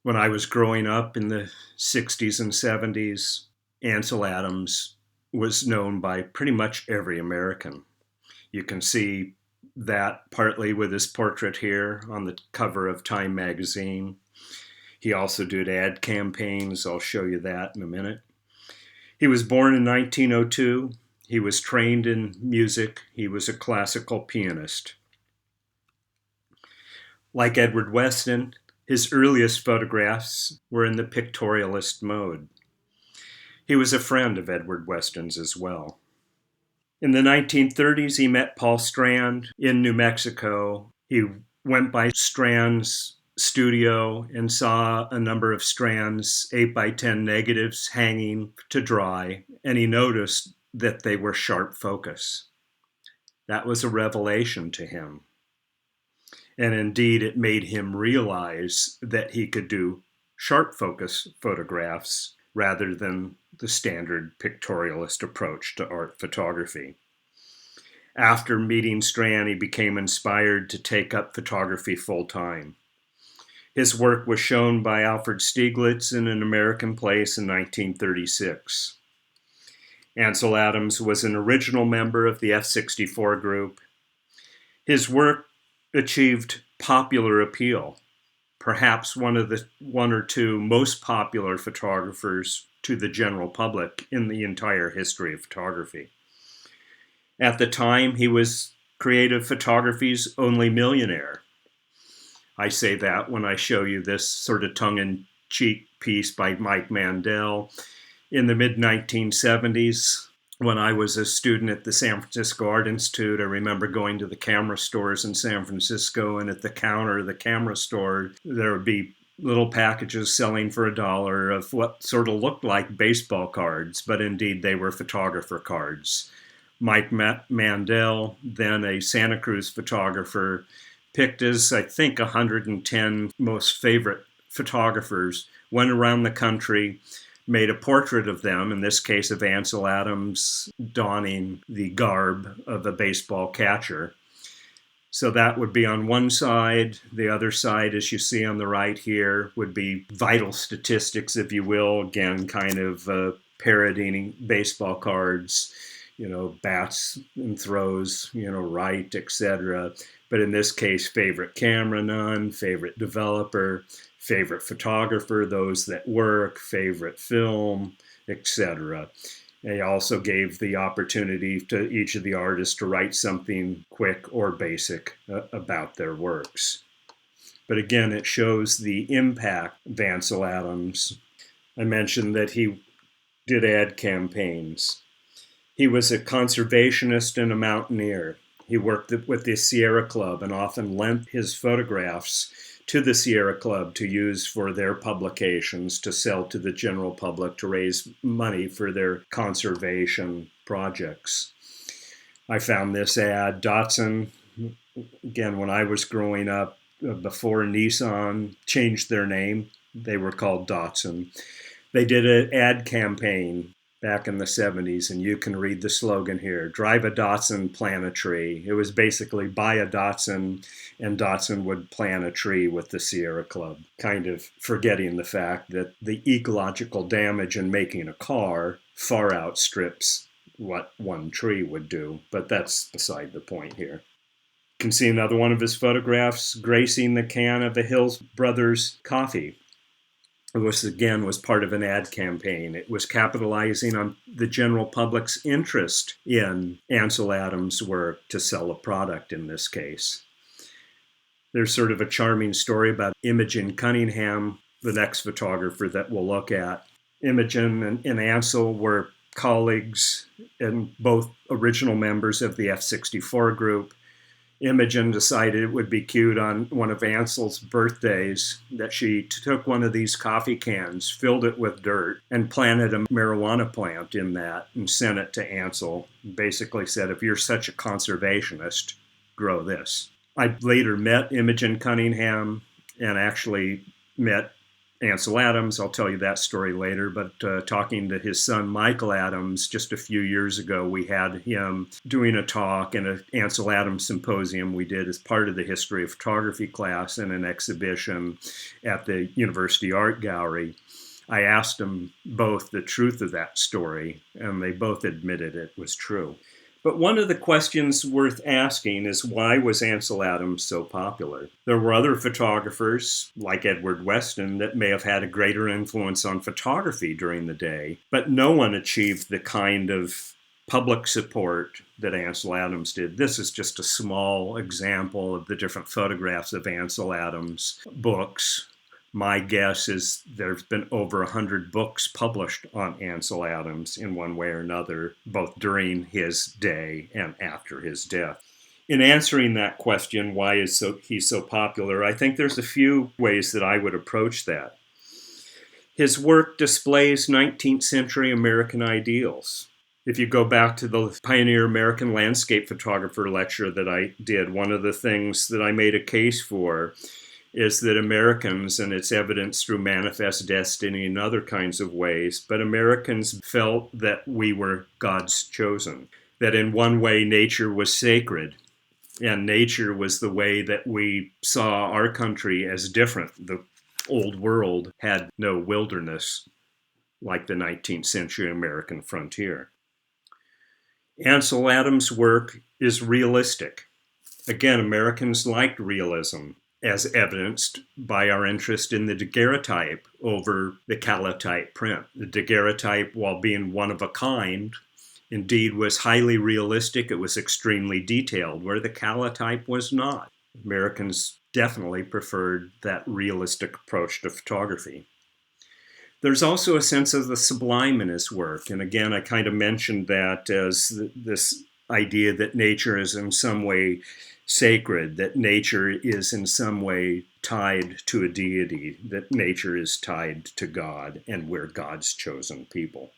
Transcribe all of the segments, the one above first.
When I was growing up in the 60s and 70s, Ansel Adams was known by pretty much every American. You can see that partly with his portrait here on the cover of Time magazine. He also did ad campaigns. I'll show you that in a minute. He was born in 1902. He was trained in music. He was a classical pianist. Like Edward Weston, his earliest photographs were in the pictorialist mode. He was a friend of Edward Weston's as well. In the 1930s, he met Paul Strand in New Mexico. He went by Strand's studio and saw a number of Strand's 8x10 negatives hanging to dry, and he noticed that they were sharp focus. That was a revelation to him. And indeed, it made him realize that he could do sharp focus photographs rather than the standard pictorialist approach to art photography. After meeting Strand, he became inspired to take up photography full time. His work was shown by Alfred Stieglitz in An American Place in 1936. Ansel Adams was an original member of the F-64 group. His work achieved popular appeal, perhaps one or two most popular photographers to the general public in the entire history of photography. At the time, he was creative photography's only millionaire. I say that when I show you this sort of tongue-in-cheek piece by Mike Mandel in the mid-1970s. When I was a student at the San Francisco Art Institute, I remember going to the camera stores in San Francisco, and at the counter of the camera store, there would be little packages selling for $1 of what sort of looked like baseball cards, but indeed they were photographer cards. Mike Mandel, then a Santa Cruz photographer, picked his, I think, 110 most favorite photographers, went around the country, made a portrait of them, in this case of Ansel Adams donning the garb of a baseball catcher. So that would be on one side. The other side, as you see on the right here, would be vital statistics, if you will, again, kind of parodying baseball cards, bats and throws, right, etc. But in this case, favorite camera, none, favorite developer, favorite photographer, those that work, favorite film, etc. He also gave the opportunity to each of the artists to write something quick or basic about their works. But again, it shows the impact of Ansel Adams. I mentioned that he did ad campaigns. He was a conservationist and a mountaineer. He worked with the Sierra Club and often lent his photographs to the Sierra Club to use for their publications, to sell to the general public, to raise money for their conservation projects. I found this ad, Datsun, again, when I was growing up, before Nissan changed their name, they were called Datsun. They did an ad campaign back in the 70s, and you can read the slogan here, drive a Datsun, plant a tree. It was basically buy a Datsun, and Datsun would plant a tree with the Sierra Club, kind of forgetting the fact that the ecological damage in making a car far outstrips what one tree would do, but that's beside the point here. You can see another one of his photographs gracing the can of the Hills Brothers coffee. It was part of an ad campaign. It was capitalizing on the general public's interest in Ansel Adams' work to sell a product in this case. There's sort of a charming story about Imogen Cunningham, the next photographer that we'll look at. Imogen and Ansel were colleagues and both original members of the F-64 group. Imogen decided it would be cute on one of Ansel's birthdays that she took one of these coffee cans, filled it with dirt, and planted a marijuana plant in that and sent it to Ansel. Basically said, if you're such a conservationist, grow this. I later met Imogen Cunningham and actually met Ansel Adams, I'll tell you that story later, but talking to his son Michael Adams just a few years ago, we had him doing a talk in an Ansel Adams symposium we did as part of the history of photography class in an exhibition at the University Art Gallery. I asked them both the truth of that story, and they both admitted it was true. But one of the questions worth asking is, why was Ansel Adams so popular? There were other photographers, like Edward Weston, that may have had a greater influence on photography during the day, but no one achieved the kind of public support that Ansel Adams did. This is just a small example of the different photographs of Ansel Adams' books. My guess is there's been over 100 books published on Ansel Adams in one way or another, both during his day and after his death. In answering that question, why is he so popular, I think there's a few ways that I would approach that. His work displays 19th century American ideals. If you go back to the Pioneer American Landscape Photographer lecture that I did, one of the things that I made a case for is that Americans, and it's evidenced through manifest destiny and other kinds of ways, but Americans felt that we were God's chosen, that in one way nature was sacred, and nature was the way that we saw our country as different. The old world had no wilderness like the 19th century American frontier. Ansel Adams' work is realistic. Again, Americans liked realism, as evidenced by our interest in the daguerreotype over the calotype print. The daguerreotype, while being one of a kind, indeed was highly realistic. It was extremely detailed, where the calotype was not. Americans definitely preferred that realistic approach to photography. There's also a sense of the sublime in his work. And again, I kind of mentioned that as this idea that nature is in some way sacred, that nature is in some way tied to a deity, that nature is tied to God, and we're God's chosen people.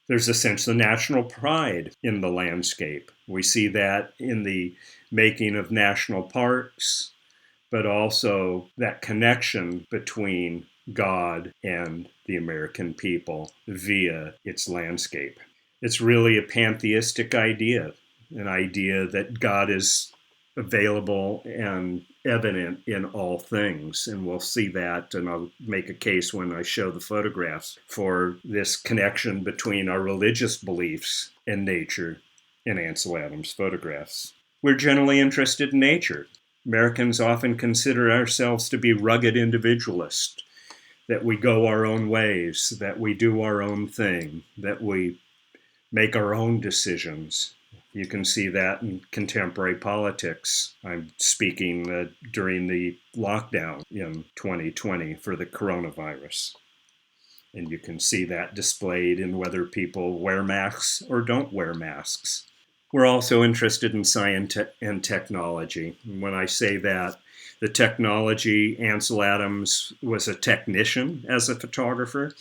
There's a sense of national pride in the landscape. We see that in the making of national parks, but also that connection between God and the American people via its landscape. It's really a pantheistic idea, an idea that God is available and evident in all things. And we'll see that, and I'll make a case when I show the photographs for this connection between our religious beliefs and nature in Ansel Adams' photographs. We're generally interested in nature. Americans often consider ourselves to be rugged individualists, that we go our own ways, that we do our own thing, that we make our own decisions. You can see that in contemporary politics. I'm speaking during the lockdown in 2020 for the coronavirus. And you can see that displayed in whether people wear masks or don't wear masks. We're also interested in science and technology. And when I say that, the technology, Ansel Adams was a technician as a photographer,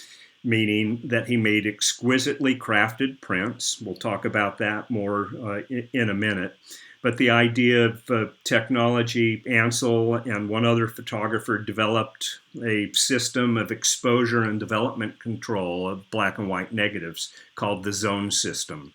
meaning that he made exquisitely crafted prints. We'll talk about that more in a minute. But the idea of technology, Ansel and one other photographer developed a system of exposure and development control of black and white negatives called the zone system.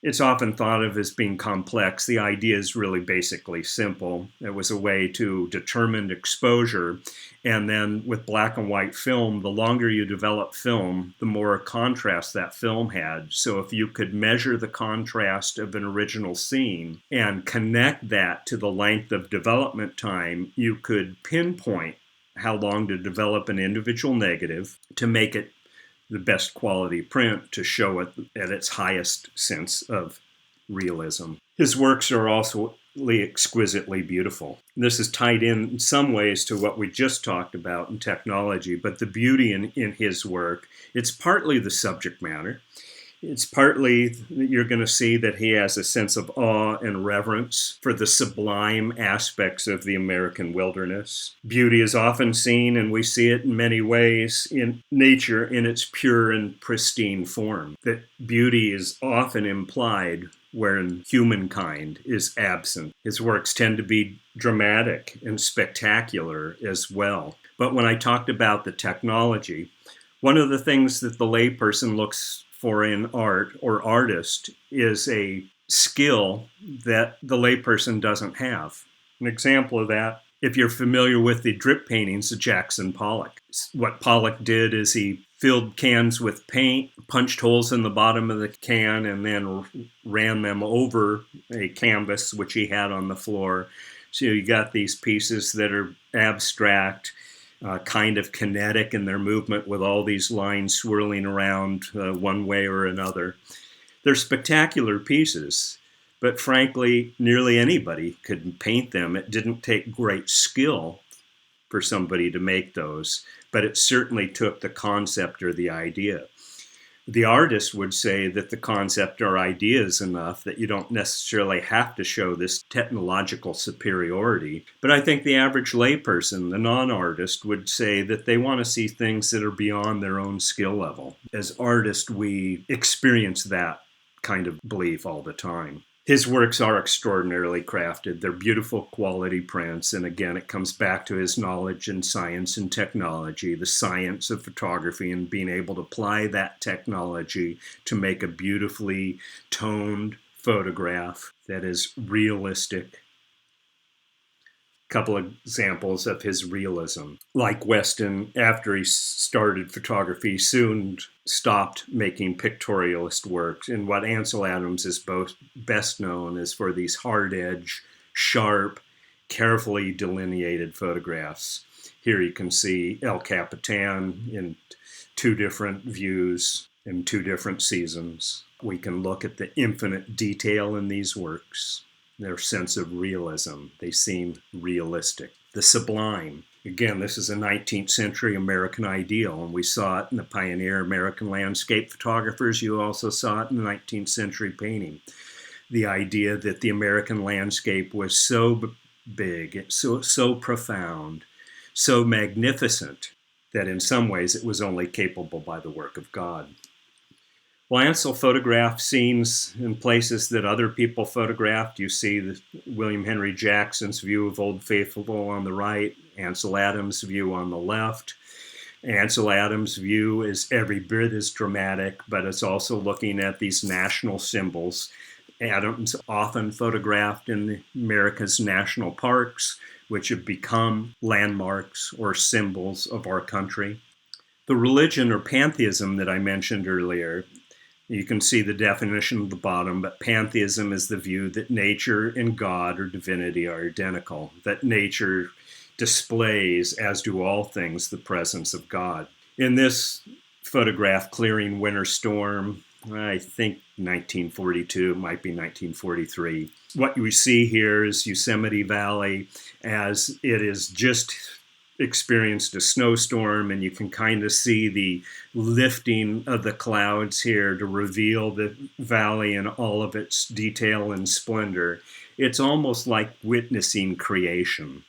It's often thought of as being complex. The idea is really basically simple. It was a way to determine exposure. And then with black and white film, the longer you develop film, the more contrast that film had. So if you could measure the contrast of an original scene and connect that to the length of development time, you could pinpoint how long to develop an individual negative to make it the best quality print, to show it at its highest sense of realism. His works are also exquisitely beautiful. This is tied in some ways to what we just talked about in technology, but the beauty in his work, it's partly the subject matter. It's partly, you're going to see that he has a sense of awe and reverence for the sublime aspects of the American wilderness. Beauty is often seen, and we see it in many ways, in nature in its pure and pristine form. That beauty is often implied wherein humankind is absent. His works tend to be dramatic and spectacular as well. But when I talked about the technology, one of the things that the layperson looks for in art or artist is a skill that the layperson doesn't have. An example of that, if you're familiar with the drip paintings of Jackson Pollock, what Pollock did is he filled cans with paint, punched holes in the bottom of the can, and then ran them over a canvas which he had on the floor. So you got these pieces that are abstract, kind of kinetic in their movement with all these lines swirling around one way or another. They're spectacular pieces, but frankly, nearly anybody could paint them. It didn't take great skill for somebody to make those, but it certainly took the concept or the idea. The artist would say that the concept or idea is enough, that you don't necessarily have to show this technological superiority. But I think the average layperson, the non-artist, would say that they want to see things that are beyond their own skill level. As artists, we experience that kind of belief all the time. His works are extraordinarily crafted. They're beautiful quality prints. And again, it comes back to his knowledge in science and technology, the science of photography, and being able to apply that technology to make a beautifully toned photograph that is realistic. Couple of examples of his realism. Like Weston, after he started photography, soon stopped making pictorialist work. And what Ansel Adams is best known is for these hard-edge, sharp, carefully delineated photographs. Here you can see El Capitan in two different views in two different seasons. We can look at the infinite detail in these works. Their sense of realism. They seem realistic. The sublime. Again, this is a 19th century American ideal, and we saw it in the pioneer American landscape photographers. You also saw it in the 19th century painting. The idea that the American landscape was so big, so profound, so magnificent, that in some ways it was only capable by the work of God. Well, Ansel photographed scenes in places that other people photographed. You see William Henry Jackson's view of Old Faithful on the right, Ansel Adams' view on the left. Ansel Adams' view is every bit as dramatic, but it's also looking at these national symbols. Adams often photographed in America's national parks, which have become landmarks or symbols of our country. The religion or pantheism that I mentioned earlier, you can see the definition at the bottom, but pantheism is the view that nature and God or divinity are identical, that nature displays, as do all things, the presence of God. In this photograph, Clearing Winter Storm, I think 1942, might be 1943. What we see here is Yosemite Valley as it is just experienced a snowstorm, and you can kind of see the lifting of the clouds here to reveal the valley in all of its detail and splendor. It's almost like witnessing creation.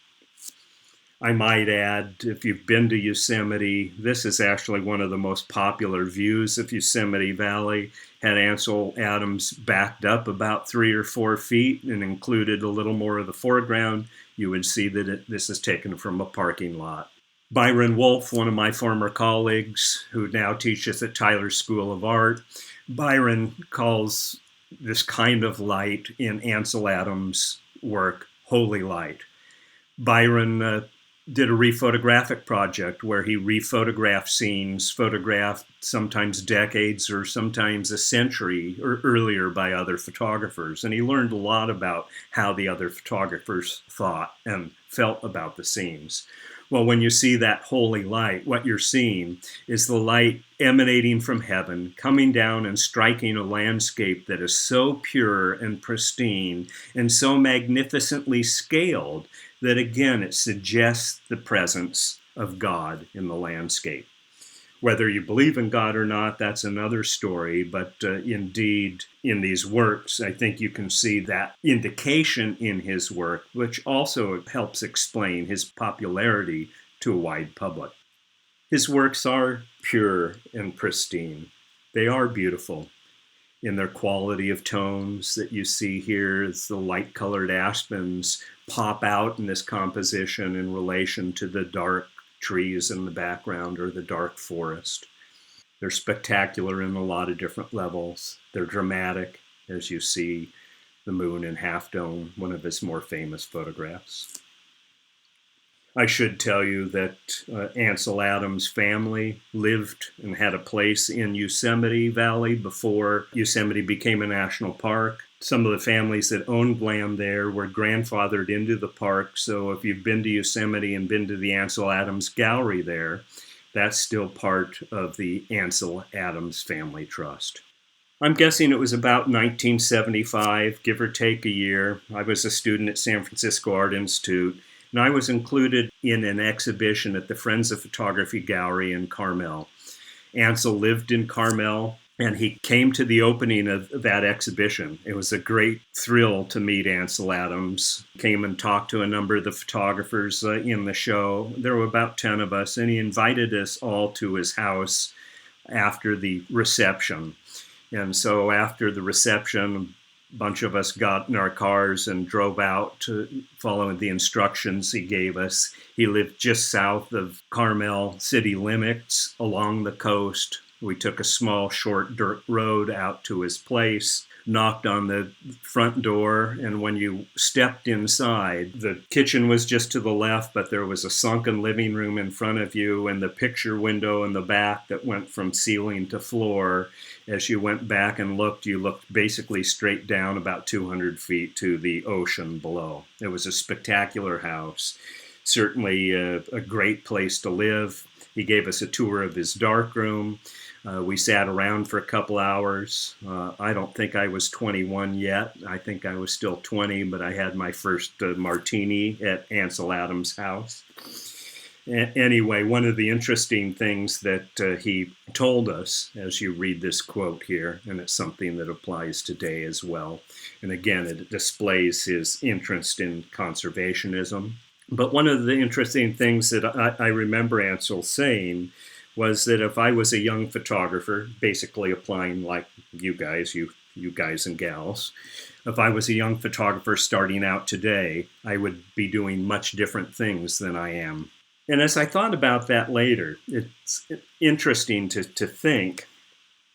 I might add, if you've been to Yosemite, this is actually one of the most popular views of Yosemite Valley. Had Ansel Adams backed up about 3 or 4 feet and included a little more of the foreground, you would see that this is taken from a parking lot. Byron Wolfe, one of my former colleagues who now teaches at Tyler School of Art, Byron calls this kind of light in Ansel Adams' work holy light. Byron did a rephotographic project where he rephotographed scenes photographed sometimes decades or sometimes a century or earlier by other photographers. And he learned a lot about how the other photographers thought and felt about the scenes. Well, when you see that holy light, what you're seeing is the light emanating from heaven, coming down and striking a landscape that is so pure and pristine and so magnificently scaled that, again, it suggests the presence of God in the landscape. Whether you believe in God or not, that's another story, but indeed, in these works, I think you can see that indication in his work, which also helps explain his popularity to a wide public. His works are pure and pristine. They are beautiful. in their quality of tones that you see here as the light-colored aspens pop out in this composition in relation to the dark trees in the background or the dark forest. They're spectacular in a lot of different levels. They're dramatic, as you see the moon in Half Dome, one of his more famous photographs. I should tell you that Ansel Adams' family lived and had a place in Yosemite Valley before Yosemite became a national park. Some of the families that owned land there were grandfathered into the park, so if you've been to Yosemite and been to the Ansel Adams Gallery there, that's still part of the Ansel Adams Family Trust. I'm guessing it was about 1975, give or take a year. I was a student at San Francisco Art Institute, and I was included in an exhibition at the Friends of Photography Gallery in Carmel. Ansel lived in Carmel, and he came to the opening of that exhibition. It was a great thrill to meet Ansel Adams. Came and talked to a number of the photographers in the show. There were about 10 of us, and he invited us all to his house after the reception. And so after the reception, a bunch of us got in our cars and drove out to following the instructions he gave us. He lived just south of Carmel city limits along the coast. We took a small, short dirt road out to his place, knocked on the front door, and when you stepped inside, the kitchen was just to the left, but there was a sunken living room in front of you and the picture window in the back that went from ceiling to floor. As you went back and looked, you looked basically straight down about 200 feet to the ocean below. It was a spectacular house, certainly a great place to live. He gave us a tour of his darkroom. We sat around for a couple hours. I don't think I was 21 yet. I think I was still 20, but I had my first martini at Ansel Adams' house. Anyway, one of the interesting things that he told us, as you read this quote here, and it's something that applies today as well, and again, it displays his interest in conservationism. But one of the interesting things that I remember Ansel saying was that if I was a young photographer, basically applying like you guys and gals, if I was a young photographer starting out today, I would be doing much different things than I am. And as I thought about that later, it's interesting to think,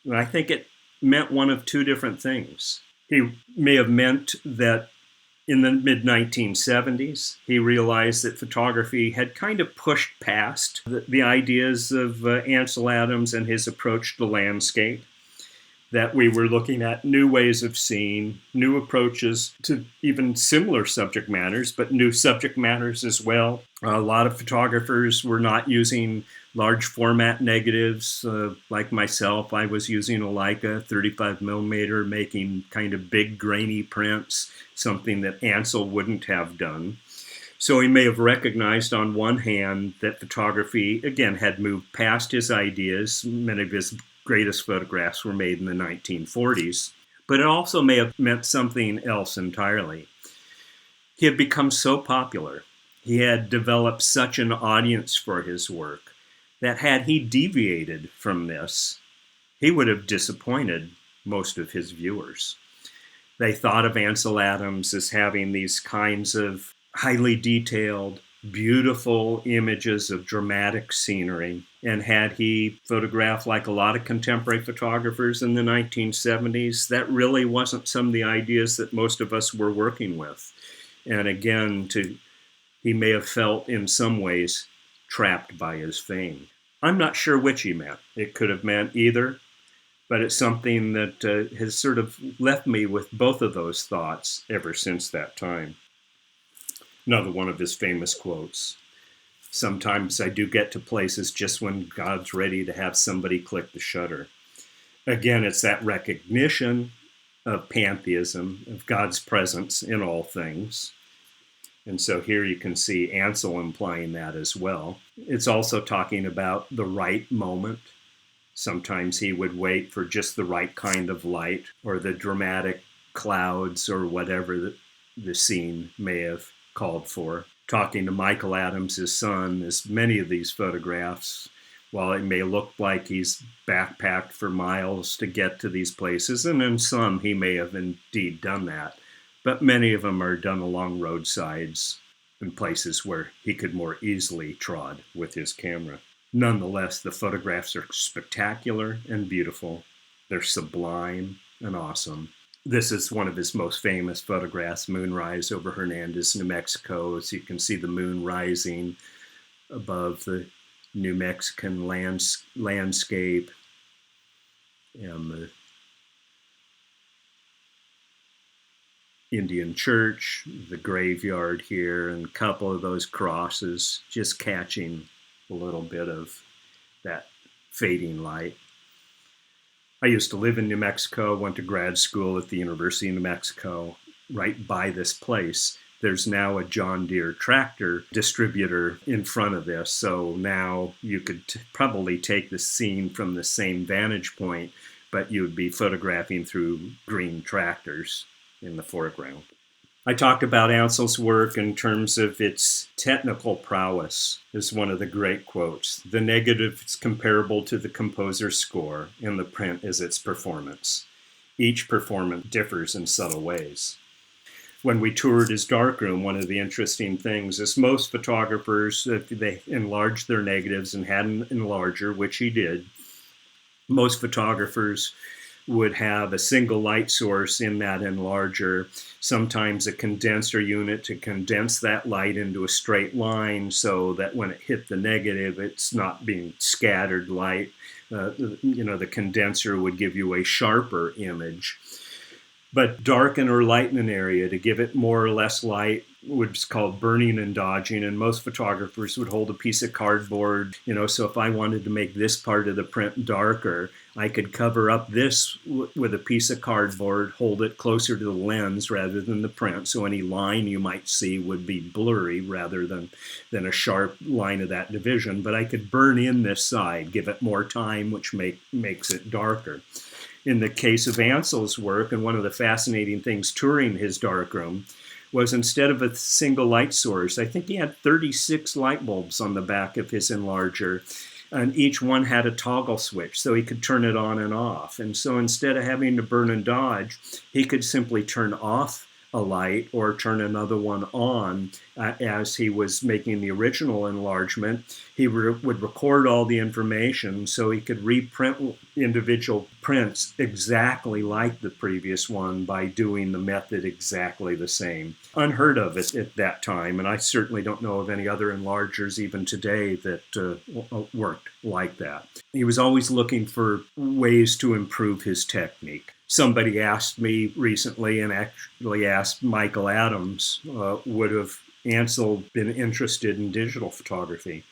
and I think it meant one of two different things. He may have meant that in the mid-1970s, he realized that photography had kind of pushed past the ideas of Ansel Adams and his approach to landscape, that we were looking at new ways of seeing, new approaches to even similar subject matters, but new subject matters as well. A lot of photographers were not using large format negatives. Like myself, I was using a Leica 35 millimeter, making kind of big grainy prints, something that Ansel wouldn't have done. So he may have recognized on one hand that photography, again, had moved past his ideas. Many of his greatest photographs were made in the 1940s, but it also may have meant something else entirely. He had become so popular. He had developed such an audience for his work that had he deviated from this, he would have disappointed most of his viewers. They thought of Ansel Adams as having these kinds of highly detailed, beautiful images of dramatic scenery. And had he photographed like a lot of contemporary photographers in the 1970s, that really wasn't some of the ideas that most of us were working with. And again, he may have felt in some ways trapped by his fame. I'm not sure which he meant. It could have meant either, but it's something that has sort of left me with both of those thoughts ever since that time. Another one of his famous quotes. Sometimes I do get to places just when God's ready to have somebody click the shutter. Again, it's that recognition of pantheism, of God's presence in all things. And so here you can see Ansel implying that as well. It's also talking about the right moment. Sometimes he would wait for just the right kind of light or the dramatic clouds or whatever the scene may have called for. Talking to Michael Adams, his son, as many of these photographs While it may look like he's backpacked for miles to get to these places, and in some he may have indeed done that, but many of them are done along roadsides and places where he could more easily trod with his camera. Nonetheless, the photographs are spectacular and beautiful. They're sublime and awesome. This is one of his most famous photographs, Moonrise over Hernandez, New Mexico. As you can see the moon rising above the New Mexican landscape and the Indian church, the graveyard here, and a couple of those crosses, just catching a little bit of that fading light. I used to live in New Mexico, went to grad school at the University of New Mexico, right by this place. There's now a John Deere tractor distributor in front of this, so now you could probably take the scene from the same vantage point, but you would be photographing through green tractors in the foreground. I talked about Ansel's work in terms of its technical prowess, is one of the great quotes. The negative is comparable to the composer's score, and the print is its performance. Each performance differs in subtle ways. When we toured his darkroom, one of the interesting things is most photographers, if they enlarged their negatives and had an enlarger, which he did, most photographers would have a single light source in that enlarger, sometimes a condenser unit to condense that light into a straight line so that when it hit the negative, it's not being scattered light. The condenser would give you a sharper image. But darken or lighten an area to give it more or less light, which is called burning and dodging. And most photographers would hold a piece of cardboard, so if I wanted to make this part of the print darker, I could cover up this with a piece of cardboard, hold it closer to the lens rather than the print. So any line you might see would be blurry rather than a sharp line of that division. But I could burn in this side, give it more time, which makes it darker. In the case of Ansel's work, and one of the fascinating things touring his darkroom was instead of a single light source, I think he had 36 light bulbs on the back of his enlarger, and each one had a toggle switch so he could turn it on and off. And so instead of having to burn and dodge, he could simply turn off a light or turn another one on as he was making the original enlargement. He would record all the information so he could reprint individual prints exactly like the previous one by doing the method exactly the same. Unheard of at that time, and I certainly don't know of any other enlargers even today that worked like that. He was always looking for ways to improve his technique. Somebody asked me recently, and actually asked Michael Adams, would have Ansel been interested in digital photography?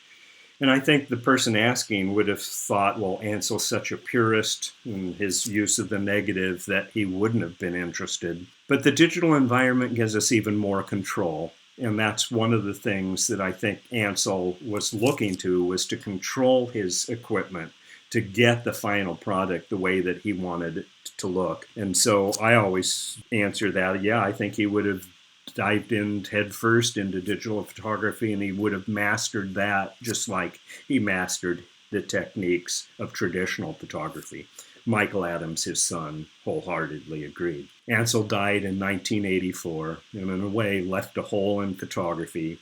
And I think the person asking would have thought, well, Ansel's such a purist in his use of the negative that he wouldn't have been interested. But the digital environment gives us even more control. And that's one of the things that I think Ansel was looking to, was to control his equipment, to get the final product the way that he wanted it to look. And so I always answer that, yeah, I think he would have dived in head first into digital photography, and he would have mastered that just like he mastered the techniques of traditional photography. Michael Adams, his son, wholeheartedly agreed. Ansel died in 1984, and in a way left a hole in photography.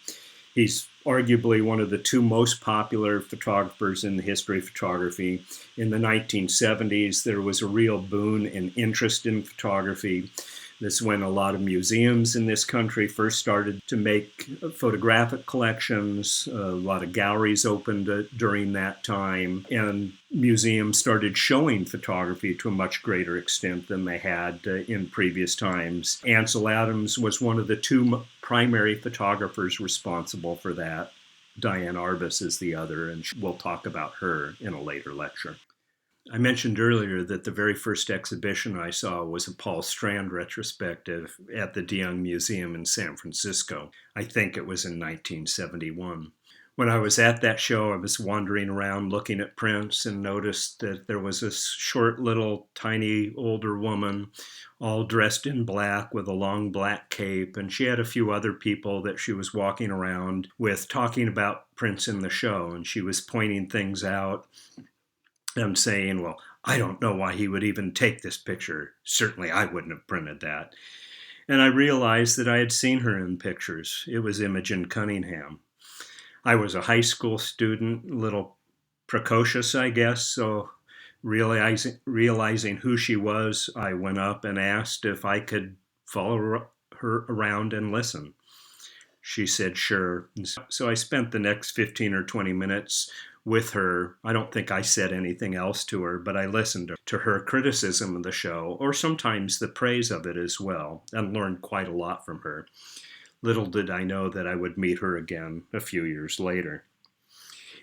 He's arguably one of the two most popular photographers in the history of photography. In the 1970s, there was a real boom in interest in photography. This is when a lot of museums in this country first started to make photographic collections. A lot of galleries opened during that time, and museums started showing photography to a much greater extent than they had in previous times. Ansel Adams was one of the two primary photographers responsible for that. Diane Arbus is the other, and we'll talk about her in a later lecture. I mentioned earlier that the very first exhibition I saw was a Paul Strand retrospective at the de Young Museum in San Francisco. I think it was in 1971. When I was at that show, I was wandering around looking at prints and noticed that there was this short, little, tiny, older woman, all dressed in black with a long black cape. And she had a few other people that she was walking around with talking about prints in the show. And she was pointing things out and saying, well, I don't know why he would even take this picture. Certainly I wouldn't have printed that. And I realized that I had seen her in pictures. It was Imogen Cunningham. I was a high school student, a little precocious, I guess, so realizing who she was, I went up and asked if I could follow her around and listen. She said, sure. And so I spent the next 15 or 20 minutes with her. I don't think I said anything else to her, but I listened to her criticism of the show, or sometimes the praise of it as well, and learned quite a lot from her. Little did I know that I would meet her again a few years later.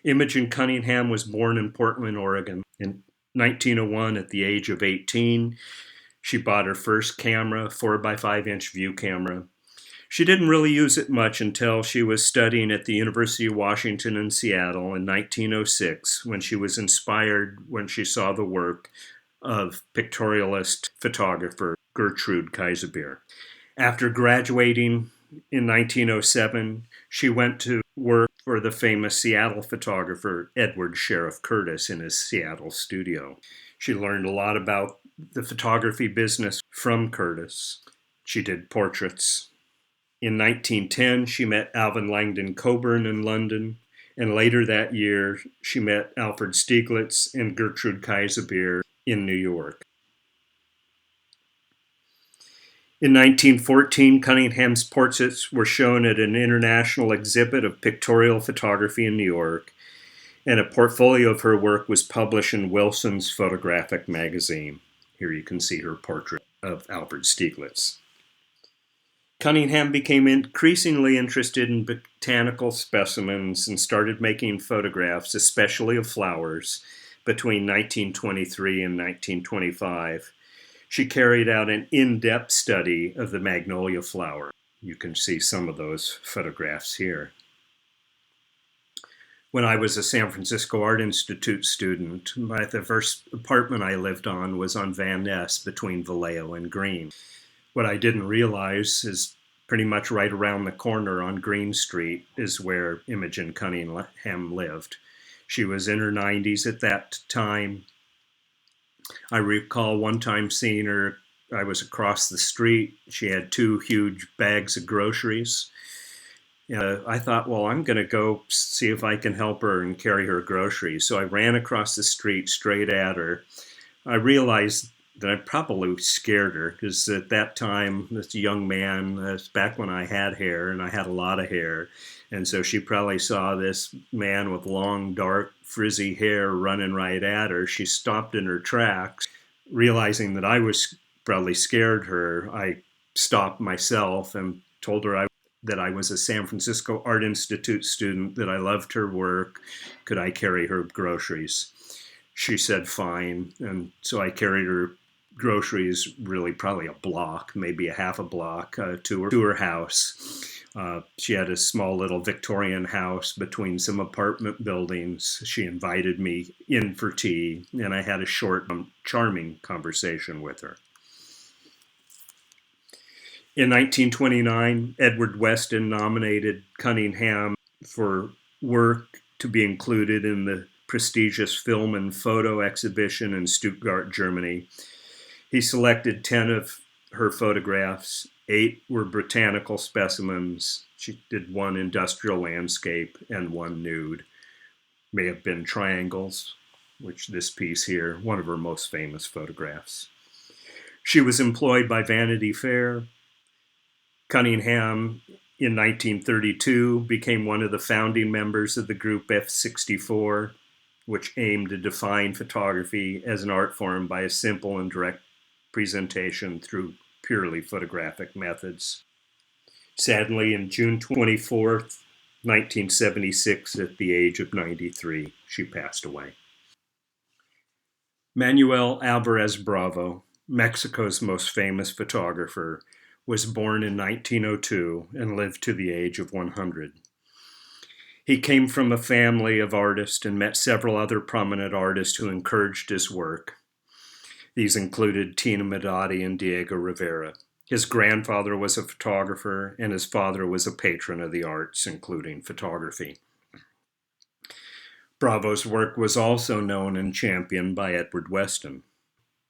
Imogen Cunningham was born in Portland, Oregon. In 1901, at the age of 18, she bought her first camera, 4x5-inch view camera. She didn't really use it much until she was studying at the University of Washington in Seattle in 1906, when she was inspired when she saw the work of pictorialist photographer Gertrude Kaiserbeer. After graduating in 1907, she went to work for the famous Seattle photographer Edward Sheriff Curtis in his Seattle studio. She learned a lot about the photography business from Curtis. She did portraits. In 1910, she met Alvin Langdon Coburn in London, and later that year, she met Alfred Stieglitz and Gertrude Kaiserbeer in New York. In 1914, Cunningham's portraits were shown at an international exhibit of pictorial photography in New York, and a portfolio of her work was published in Wilson's Photographic magazine. Here you can see her portrait of Alfred Stieglitz. Cunningham became increasingly interested in botanical specimens and started making photographs, especially of flowers, between 1923 and 1925. She carried out an in-depth study of the magnolia flower. You can see some of those photographs here. When I was a San Francisco Art Institute student, the first apartment I lived on was on Van Ness between Vallejo and Green. What I didn't realize is pretty much right around the corner on Green Street is where Imogen Cunningham lived. She was in her 90s at that time. I recall one time seeing her, I was across the street. She had 2 huge bags of groceries. I thought, well, I'm going to go see if I can help her and carry her groceries. So I ran across the street straight at her. I realized that I probably scared her because at that time, this young man, that's back when I had hair and I had a lot of hair. And so she probably saw this man with long, dark, frizzy hair running right at her. She stopped in her tracks. Realizing that I was probably scared her, I stopped myself and told her that I was a San Francisco Art Institute student, that I loved her work. Could I carry her groceries? She said fine. And so I carried her groceries, really probably a block, maybe a half a block, to her house. She had a small little Victorian house between some apartment buildings. She invited me in for tea, and I had a short, charming conversation with her. In 1929, Edward Weston nominated Cunningham for work to be included in the prestigious film and photo exhibition in Stuttgart, Germany. He selected 10 of her photographs. 8 were botanical specimens. She did 1 industrial landscape and 1 nude. May have been triangles, which this piece here, one of her most famous photographs. She was employed by Vanity Fair. Cunningham, in 1932, became one of the founding members of the group F64, which aimed to define photography as an art form by a simple and direct presentation through purely photographic methods. Sadly, on June 24th, 1976, at the age of 93, she passed away. Manuel Alvarez Bravo, Mexico's most famous photographer, was born in 1902 and lived to the age of 100. He came from a family of artists and met several other prominent artists who encouraged his work. These included Tina Modotti and Diego Rivera. His grandfather was a photographer, and his father was a patron of the arts, including photography. Bravo's work was also known and championed by Edward Weston.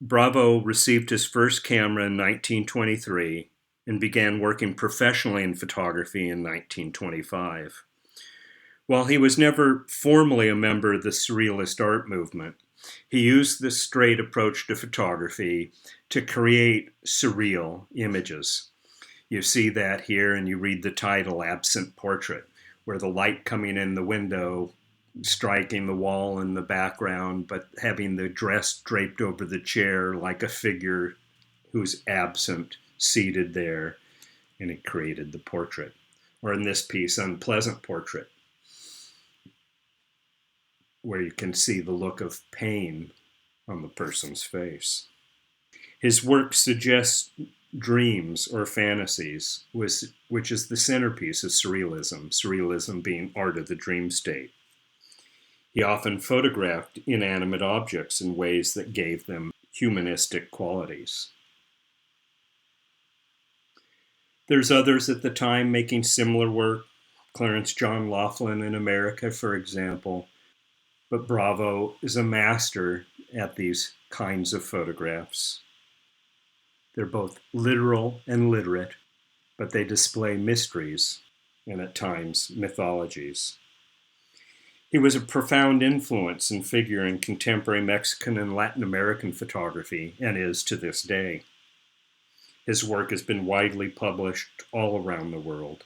Bravo received his first camera in 1923 and began working professionally in photography in 1925. While he was never formally a member of the Surrealist art movement, he used this straight approach to photography to create surreal images. You see that here, and you read the title, Absent Portrait, where the light coming in the window, striking the wall in the background, but having the dress draped over the chair like a figure who's absent seated there, and it created the portrait. Or in this piece, Unpleasant Portrait, where you can see the look of pain on the person's face. His work suggests dreams or fantasies, which is the centerpiece of surrealism, surrealism being art of the dream state. He often photographed inanimate objects in ways that gave them humanistic qualities. There's others at the time making similar work, Clarence John Laughlin in America, for example, but Bravo is a master at these kinds of photographs. They're both literal and literate, but they display mysteries and at times mythologies. He was a profound influence and figure in contemporary Mexican and Latin American photography, and is to this day. His work has been widely published all around the world.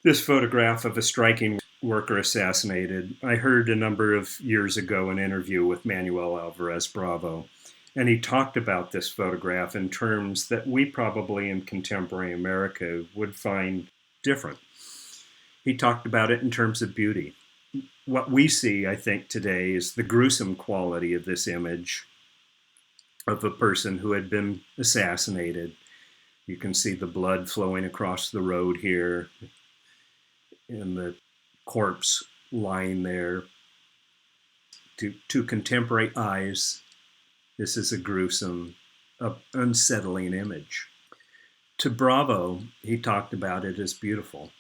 This photograph of a striking worker assassinated, I heard a number of years ago an interview with Manuel Alvarez Bravo, and he talked about this photograph in terms that we probably in contemporary America would find different. He talked about it in terms of beauty. What we see, I think, today is the gruesome quality of this image of a person who had been assassinated. You can see the blood flowing across the road here, and the corpse lying there. To contemporary eyes, this is a gruesome, unsettling image. To Bravo, he talked about it as beautiful.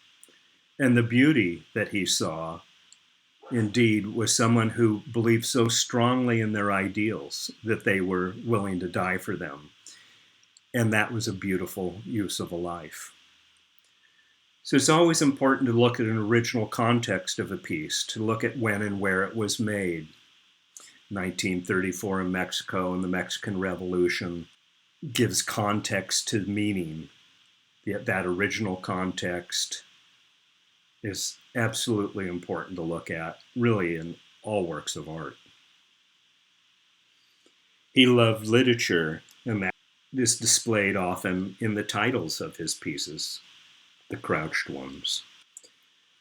And the beauty that he saw, indeed, was someone who believed so strongly in their ideals that they were willing to die for them. And that was a beautiful use of a life. So it's always important to look at an original context of a piece, to look at when and where it was made. 1934 in Mexico and the Mexican Revolution gives context to meaning. Yet that original context is absolutely important to look at, really, in all works of art. He loved literature, and that is displayed often in the titles of his pieces, the crouched ones.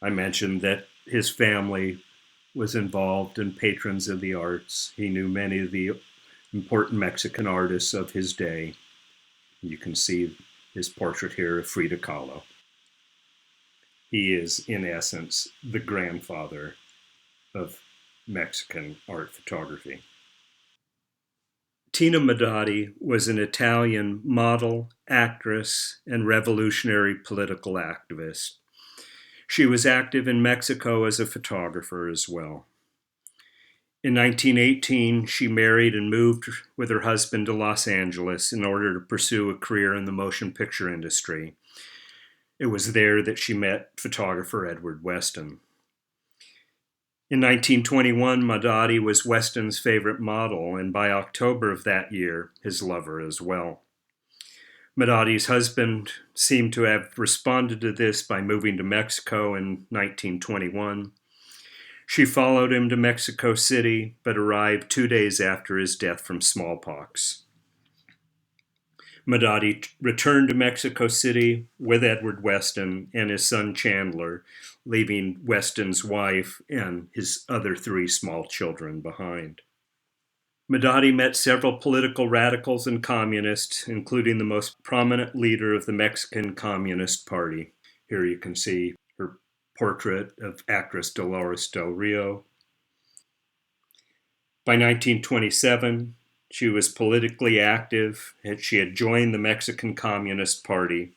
I mentioned that his family was involved in patrons of the arts. He knew many of the important Mexican artists of his day. You can see his portrait here of Frida Kahlo. He is, in essence, the grandfather of Mexican art photography. Tina Modotti was an Italian model, actress, and revolutionary political activist. She was active in Mexico as a photographer as well. In 1918, she married and moved with her husband to Los Angeles in order to pursue a career in the motion picture industry. It was there that she met photographer Edward Weston. In 1921, Modotti was Weston's favorite model, and by October of that year, his lover as well. Modotti's husband seemed to have responded to this by moving to Mexico in 1921. She followed him to Mexico City, but arrived 2 days after his death from smallpox. Modotti returned to Mexico City with Edward Weston and his son Chandler, leaving Weston's wife and his other 3 small children behind. Modotti met several political radicals and communists, including the most prominent leader of the Mexican Communist Party. Here you can see her portrait of actress Dolores Del Rio. By 1927, she was politically active. She had joined the Mexican Communist Party.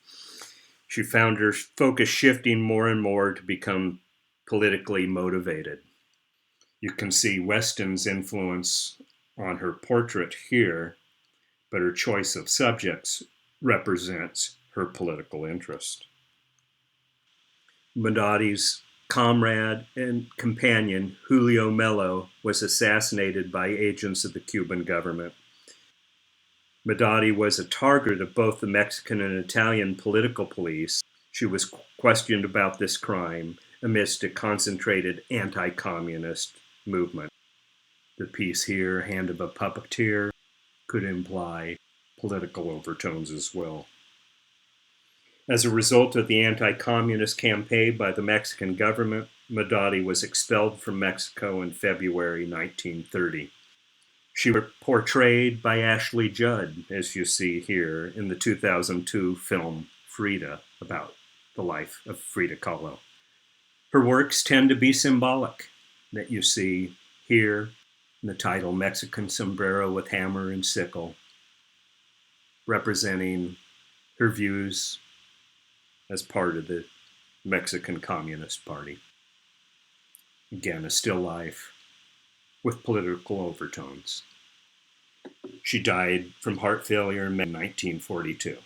She found her focus shifting more and more to become politically motivated. You can see Weston's influence on her portrait here, but her choice of subjects represents her political interest. Modotti's comrade and companion, Julio Mello, was assassinated by agents of the Cuban government. Modotti was a target of both the Mexican and Italian political police. She was questioned about this crime amidst a concentrated anti-communist movement. The piece here, Hand of a Puppeteer, could imply political overtones as well. As a result of the anti-communist campaign by the Mexican government, Modotti was expelled from Mexico in February 1930. She was portrayed by Ashley Judd, as you see here, in the 2002 film Frida, about the life of Frida Kahlo. Her works tend to be symbolic, that you see here in the title Mexican Sombrero with Hammer and Sickle, representing her views as part of the Mexican Communist Party. Again, a still life with political overtones. She died from heart failure in 1942.